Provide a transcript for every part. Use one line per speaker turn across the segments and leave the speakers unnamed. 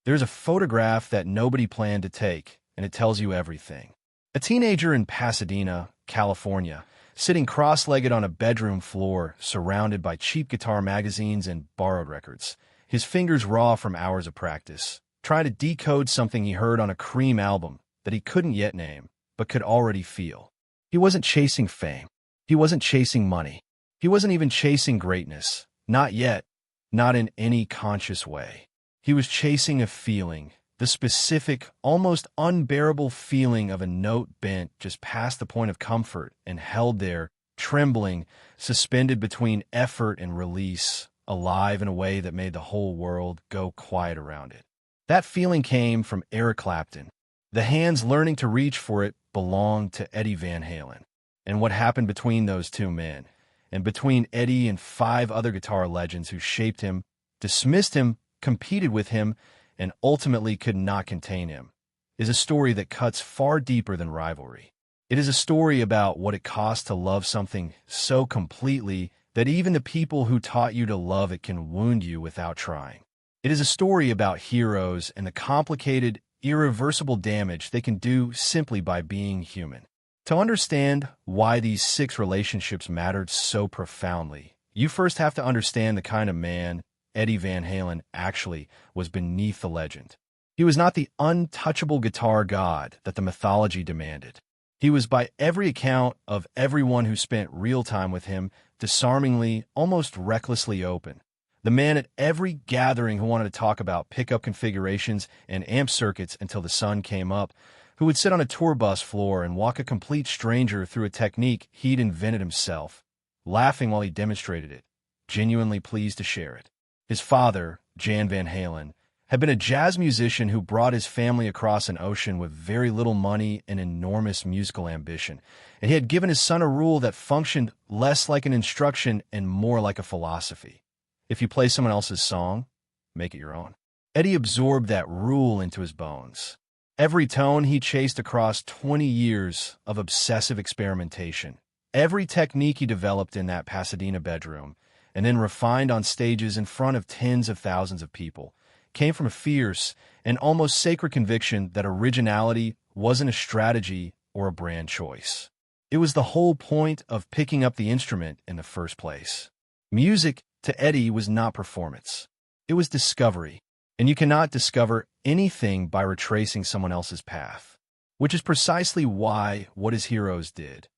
There's a photograph that nobody planned to take, and it tells you everything. A teenager in Pasadena, California, sitting cross-legged on a bedroom floor, surrounded by cheap guitar magazines and borrowed records, his fingers raw from hours of practice, trying to decode something he heard on a Cream album that he couldn't yet name, but could already feel. He wasn't chasing fame. He wasn't chasing money. He wasn't even chasing greatness. Not yet. Not in any conscious way. He was chasing a feeling, the specific, almost unbearable feeling of a note bent just past the point of comfort and held there, trembling, suspended between effort and release, alive in a way that made the whole world go quiet around it. That feeling came from Eric Clapton. The hands learning to reach for it belonged to Eddie Van Halen. And what happened between those two men, and between Eddie and 5 other guitar legends who shaped him, dismissed him, competed with him, and ultimately could not contain him, is a story that cuts far deeper than rivalry. It is a story about what it costs to love something so completely that even the people who taught you to love it can wound you without trying. It is a story about heroes and the complicated, irreversible damage they can do simply by being human. To understand why these 6 relationships mattered so profoundly, you first have to understand the kind of man Eddie Van Halen actually was beneath the legend. He was not the untouchable guitar god that the mythology demanded. He was, by every account of everyone who spent real time with him, disarmingly, almost recklessly open. The man at every gathering who wanted to talk about pickup configurations and amp circuits until the sun came up, who would sit on a tour bus floor and walk a complete stranger through a technique he'd invented himself, laughing while he demonstrated it, genuinely pleased to share it. His father, Jan Van Halen, had been a jazz musician who brought his family across an ocean with very little money and enormous musical ambition, and he had given his son a rule that functioned less like an instruction and more like a philosophy. If you play someone else's song, make it your own. Eddie absorbed that rule into his bones. Every tone he chased across 20 years of obsessive experimentation, every technique he developed in that Pasadena bedroom, and then refined on stages in front of tens of thousands of people, came from a fierce and almost sacred conviction that originality wasn't a strategy or a brand choice. It was the whole point of picking up the instrument in the first place. Music, to Eddie, was not performance. It was discovery, and you cannot discover anything by retracing someone else's path, which is precisely why what his heroes did,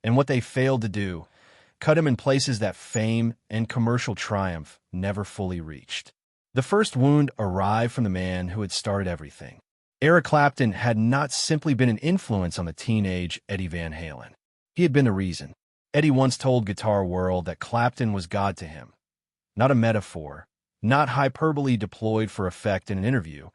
and what they failed to do, cut him in places that fame and commercial triumph never fully reached. The first wound arrived from the man who had started everything. Eric Clapton had not simply been an influence on the teenage Eddie Van Halen. He had been the reason. Eddie once told Guitar World that Clapton was God to him. Not a metaphor, not hyperbole deployed for effect in an interview,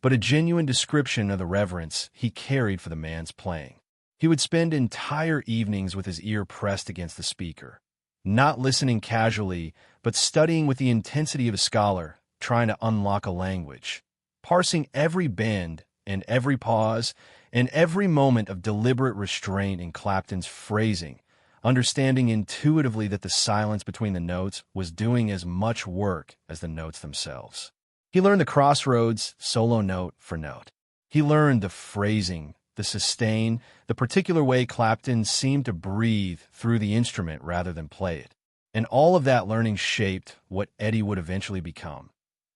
but a genuine description of the reverence he carried for the man's playing. He would spend entire evenings with his ear pressed against the speaker, not listening casually, but studying with the intensity of a scholar, trying to unlock a language, parsing every bend and every pause and every moment of deliberate restraint in Clapton's phrasing, understanding intuitively that the silence between the notes was doing as much work as the notes themselves. He learned the crossroads solo note for note. He learned the phrasing, the sustain, the particular way Clapton seemed to breathe through the instrument rather than play it. And all of that learning shaped what Eddie would eventually become.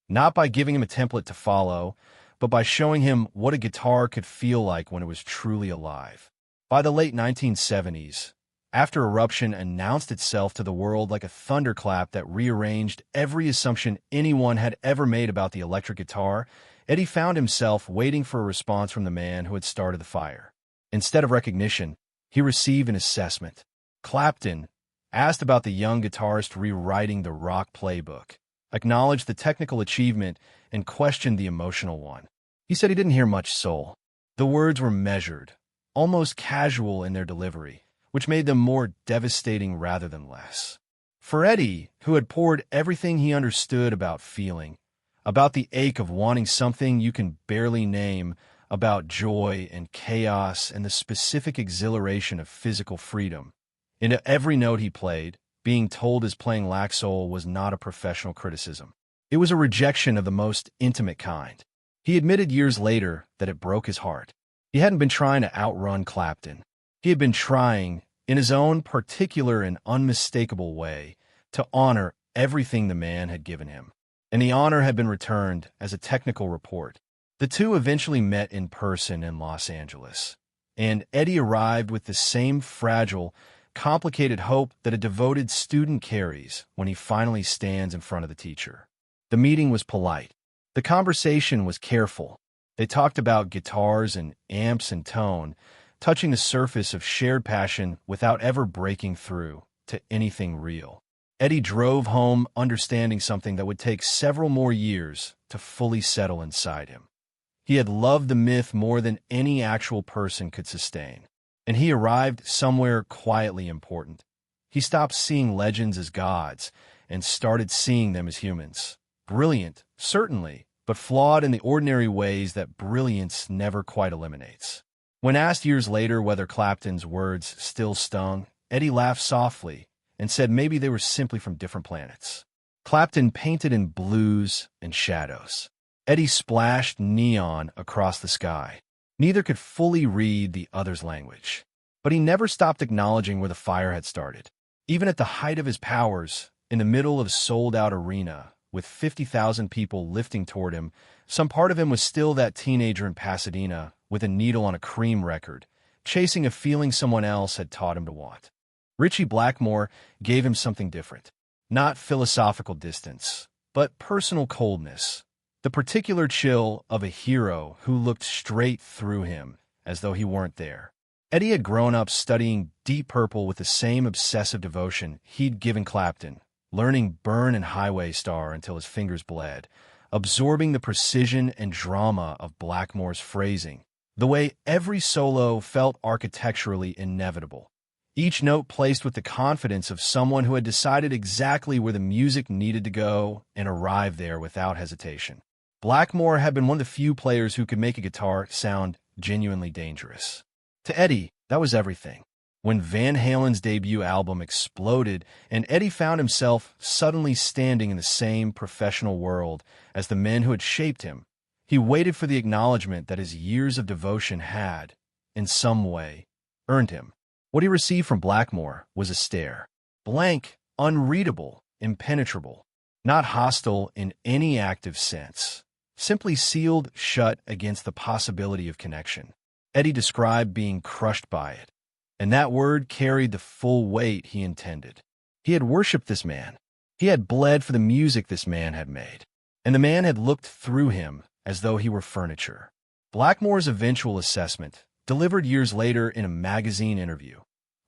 Not by giving him a template to follow, but by showing him what a guitar could feel like when it was truly alive. By the late 1970s, after Eruption announced itself to the world like a thunderclap that rearranged every assumption anyone had ever made about the electric guitar, Eddie found himself waiting for a response from the man who had started the fire. Instead of recognition, he received an assessment. Clapton, asked about the young guitarist rewriting the rock playbook, acknowledged the technical achievement and questioned the emotional one. He said he didn't hear much soul. The words were measured, almost casual in their delivery, which made them more devastating rather than less. For Eddie, who had poured everything he understood about feeling, about the ache of wanting something you can barely name, about joy and chaos and the specific exhilaration of physical freedom, into every note he played, being told his playing lacked soul was not a professional criticism. It was a rejection of the most intimate kind. He admitted years later that it broke his heart. He hadn't been trying to outrun Clapton. He had been trying, in his own particular and unmistakable way, to honor everything the man had given him. And the honor had been returned as a technical report. The two eventually met in person in Los Angeles, and Eddie arrived with the same fragile, complicated hope that a devoted student carries when he finally stands in front of the teacher. The meeting was polite. The conversation was careful. They talked about guitars and amps and tone, touching the surface of shared passion without ever breaking through to anything real. Eddie drove home understanding something that would take several more years to fully settle inside him. He had loved the myth more than any actual person could sustain, and he arrived somewhere quietly important. He stopped seeing legends as gods and started seeing them as humans. Brilliant, certainly, but flawed in the ordinary ways that brilliance never quite eliminates. When asked years later whether Clapton's words still stung, Eddie laughed softly and said maybe they were simply from different planets. Clapton painted in blues and shadows. Eddie splashed neon across the sky. Neither could fully read the other's language. But he never stopped acknowledging where the fire had started. Even at the height of his powers, in the middle of a sold-out arena, with 50,000 people lifting toward him, some part of him was still that teenager in Pasadena with a needle on a Cream record, chasing a feeling someone else had taught him to want. Ritchie Blackmore gave him something different. Not philosophical distance, but personal coldness. The particular chill of a hero who looked straight through him as though he weren't there. Eddie had grown up studying Deep Purple with the same obsessive devotion he'd given Clapton, learning Burn and Highway Star until his fingers bled, absorbing the precision and drama of Blackmore's phrasing, the way every solo felt architecturally inevitable, each note placed with the confidence of someone who had decided exactly where the music needed to go and arrived there without hesitation. Blackmore had been one of the few players who could make a guitar sound genuinely dangerous. To Eddie, that was everything. When Van Halen's debut album exploded and Eddie found himself suddenly standing in the same professional world as the men who had shaped him, he waited for the acknowledgement that his years of devotion had, in some way, earned him. What he received from Blackmore was a stare. Blank, unreadable, impenetrable, not hostile in any active sense, simply sealed shut against the possibility of connection. Eddie described being crushed by it. And that word carried the full weight he intended. He had worshipped this man. He had bled for the music this man had made. And the man had looked through him as though he were furniture. Blackmore's eventual assessment, delivered years later in a magazine interview,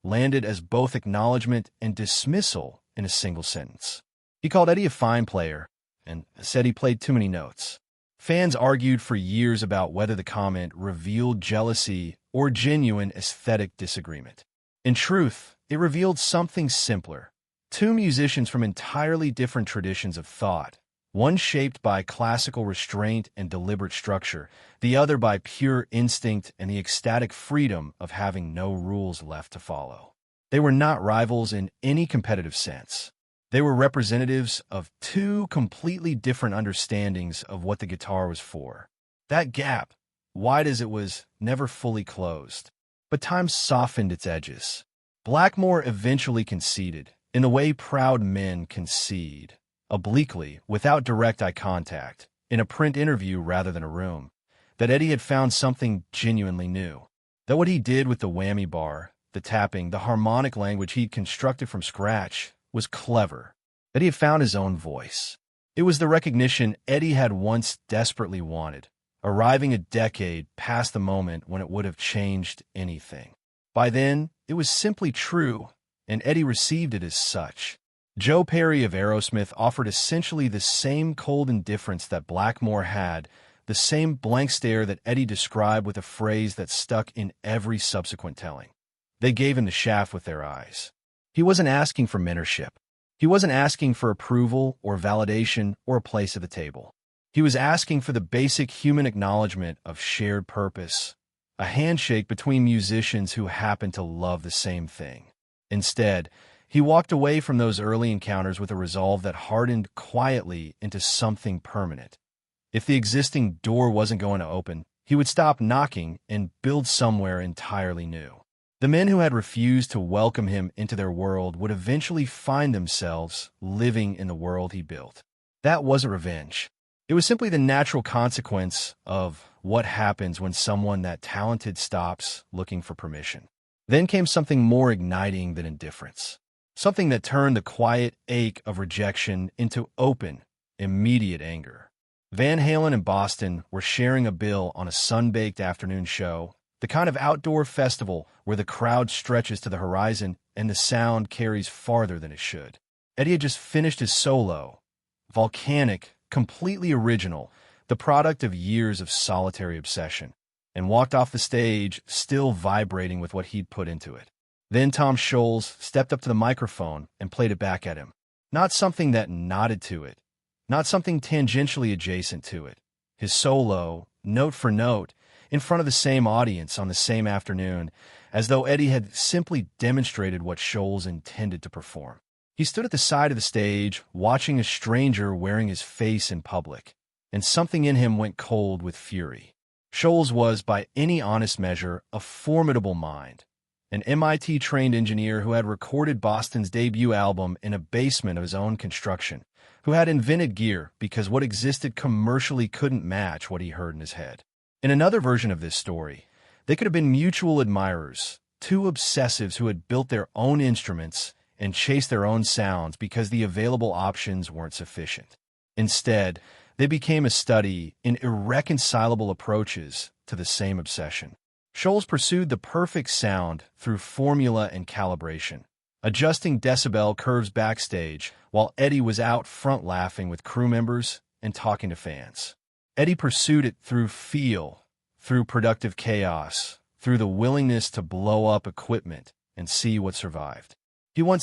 landed as both acknowledgement and dismissal in a single sentence. He called Eddie a fine player and said he played too many notes. Fans argued for years about whether the comment revealed jealousy or genuine aesthetic disagreement. In truth, it revealed something simpler. Two musicians from entirely different traditions of thought, one shaped by classical restraint and deliberate structure, the other by pure instinct and the ecstatic freedom of having no rules left to follow. They were not rivals in any competitive sense. They were representatives of two completely different understandings of what the guitar was for. That gap, wide as it was, never fully closed. But time softened its edges. Blackmore eventually conceded, in the way proud men concede, obliquely, without direct eye contact, in a print interview rather than a room, that Eddie had found something genuinely new. That what he did with the whammy bar, the tapping, the harmonic language he'd constructed from scratch, was clever, that he had found his own voice. It was the recognition Eddie had once desperately wanted, arriving a decade past the moment when it would have changed anything. By then, it was simply true, and Eddie received it as such. Joe Perry of Aerosmith offered essentially the same cold indifference that Blackmore had, the same blank stare that Eddie described with a phrase that stuck in every subsequent telling. They gave him the shaft with their eyes. He wasn't asking for mentorship. He wasn't asking for approval or validation or a place at the table. He was asking for the basic human acknowledgement of shared purpose, a handshake between musicians who happen to love the same thing. Instead, he walked away from those early encounters with a resolve that hardened quietly into something permanent. If the existing door wasn't going to open, he would stop knocking and build somewhere entirely new. The men who had refused to welcome him into their world would eventually find themselves living in the world he built. That wasn't revenge. It was simply the natural consequence of what happens when someone that talented stops looking for permission. Then came something more igniting than indifference. Something that turned the quiet ache of rejection into open, immediate anger. Van Halen and Boston were sharing a bill on a sun-baked afternoon show, the kind of outdoor festival where the crowd stretches to the horizon and the sound carries farther than it should. Eddie had just finished his solo, volcanic, completely original, the product of years of solitary obsession, and walked off the stage still vibrating with what he'd put into it. Then Tom Scholz stepped up to the microphone and played it back at him. Not something that nodded to it, not something tangentially adjacent to it. His solo, note for note, in front of the same audience on the same afternoon, as though Eddie had simply demonstrated what Scholz intended to perform. He stood at the side of the stage, watching a stranger wearing his face in public, and something in him went cold with fury. Scholz was, by any honest measure, a formidable mind, an MIT-trained engineer who had recorded Boston's debut album in a basement of his own construction, who had invented gear because what existed commercially couldn't match what he heard in his head. In another version of this story, they could have been mutual admirers, two obsessives who had built their own instruments and chased their own sounds because the available options weren't sufficient. Instead, they became a study in irreconcilable approaches to the same obsession. Scholz pursued the perfect sound through formula and calibration, adjusting decibel curves backstage while Eddie was out front laughing with crew members and talking to fans. Eddie pursued it through feel, through productive chaos, through the willingness to blow up equipment and see what survived. He once